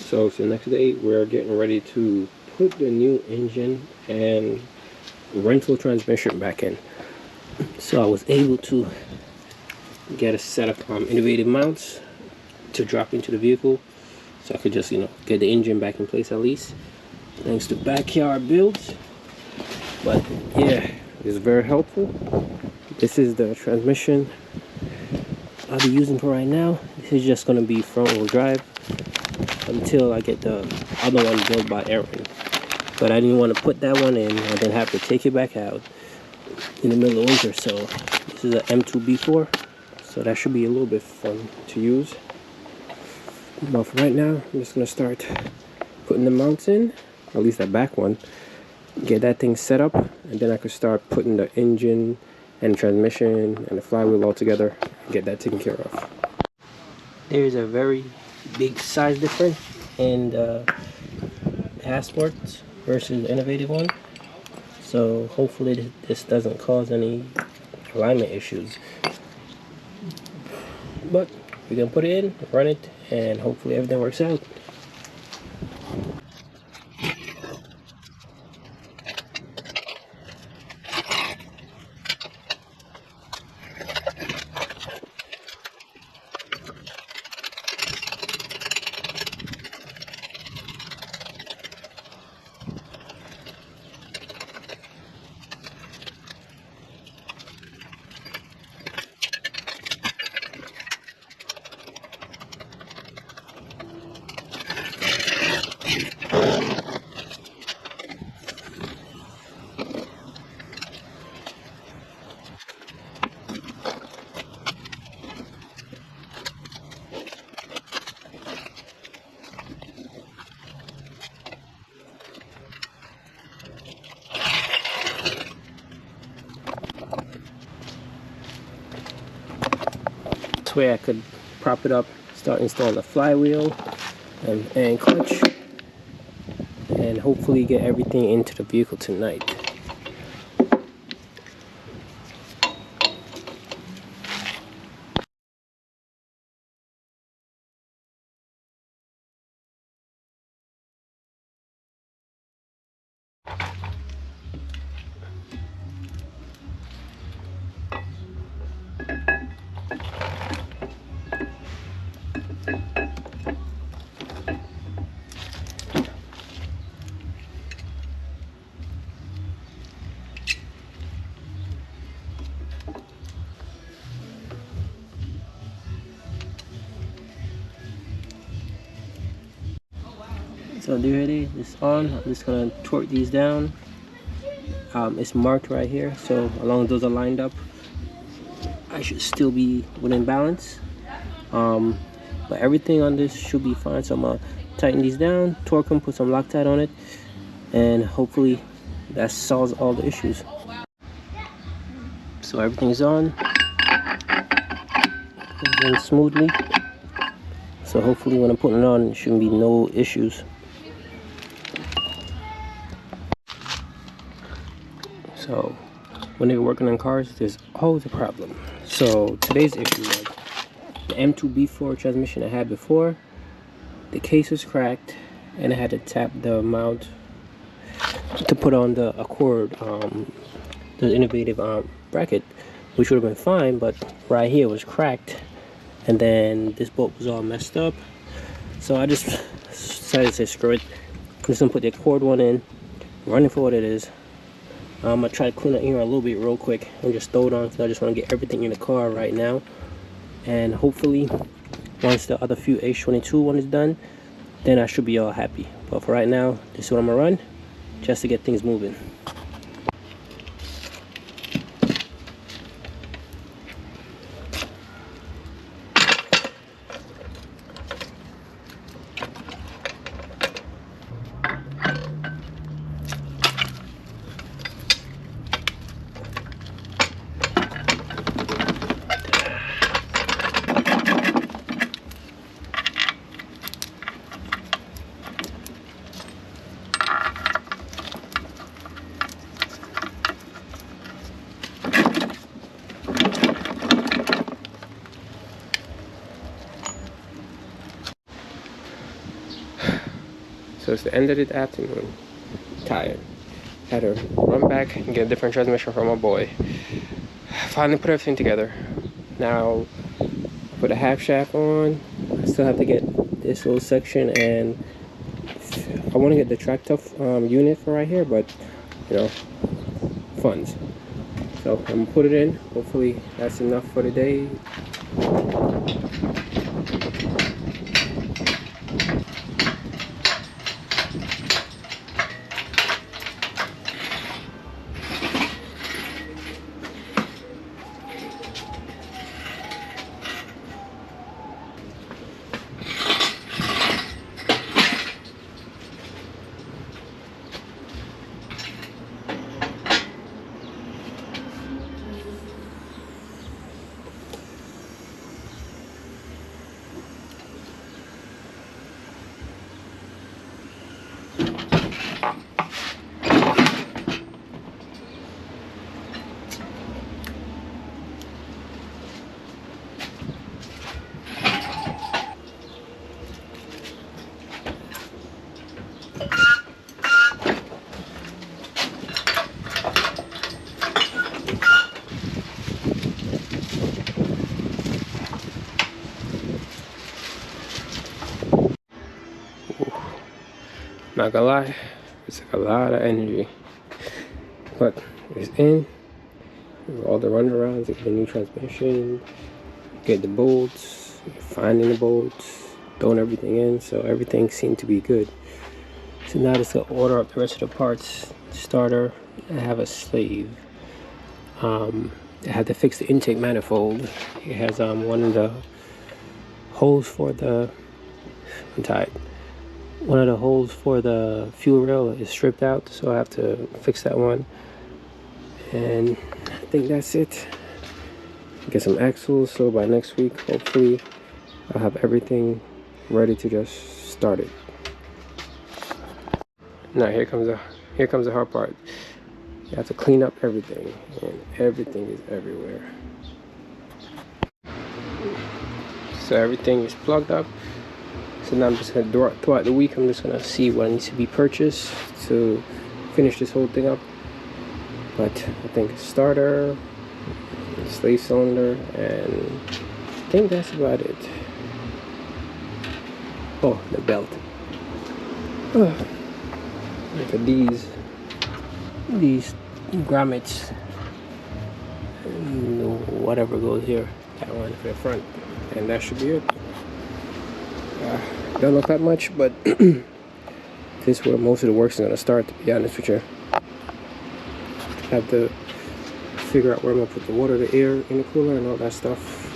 So it's the next day. We're getting ready to put the new engine and rental transmission back in. So I was able to get a set of innovative mounts to drop into the vehicle, so I could just get the engine back in place at least, thanks to backyard builds. But yeah, it's very helpful. This is the transmission I'll be using for right now. This is just going to be front wheel drive until I get the other one built by Aaron. But I didn't want to put that one in and then have to take it back out in the middle of winter. So this is an M2B4, so that should be a little bit fun to use. But for right now, I'm just going to start putting the mounts in, at least that back one, get that thing set up, and then I could start putting the engine and transmission and the flywheel all together and get that taken care of. There's a very big size difference in the Passports versus the innovative one, so hopefully this doesn't cause any alignment issues. But we're gonna put it in, run it, and hopefully everything works out. This way I could prop it up, start installing the flywheel and clutch, and hopefully get everything into the vehicle tonight. So there it is, it's on. I'm just gonna torque these down. It's marked right here, so as long as those are lined up, I should still be within balance. But everything on this should be fine, so I'm gonna tighten these down, torque them, put some Loctite on it, and hopefully that solves all the issues. So everything's on, going smoothly, so hopefully when I'm putting it on, there shouldn't be no issues. So when they're working on cars, there's always a problem. So today's issue was the M2B4 transmission I had before. The case was cracked, and I had to tap the mount to put on the Accord, the innovative bracket, which would have been fine, but right here was cracked, and then this bolt was all messed up. So I just decided to say screw it. I'm just gonna put the Accord one in, run it for what it is. I'm gonna try to clean the ear a little bit real quick and just throw it on, because I just want to get everything in the car right now. And hopefully once the other few H22 one is done, then I should be all happy. But for right now, this is what I'm gonna run just to get things moving. So it's the end of the afternoon. Tired. Had to run back and get a different transmission from my boy. Finally put everything together. Now put a half shaft on. I still have to get this little section, and I want to get the track tough unit for right here, but you know, funds. So I'm gonna put it in. Hopefully that's enough for the day. Not gonna lie, it's like a lot of energy, but it's in. All the runarounds, get the new transmission, get the bolts, finding the bolts, throwing everything in, so everything seemed to be good. So now just gonna order up the rest of the parts. Starter, I have a slave. I had to fix the intake manifold. It has one of the holes for the, I'm tired. One of the holes for the fuel rail is stripped out, so I have to fix that one. And I think that's it. Get some axles, so by next week, hopefully, I'll have everything ready to just start it. Now here comes the hard part. You have to clean up everything, and everything is everywhere. So everything is plugged up. So now I'm just gonna throughout the week, I'm just gonna see what needs to be purchased to finish this whole thing up. But I think starter, slave cylinder, and I think that's about it. Oh, the belt. Look at these grommets. Whatever goes here, that one for the front, and that should be it. Don't look that much, but this is where most of the work's gonna start, to be honest with you. Have to figure out where I'm gonna put the water, the air in the cooler, and all that stuff.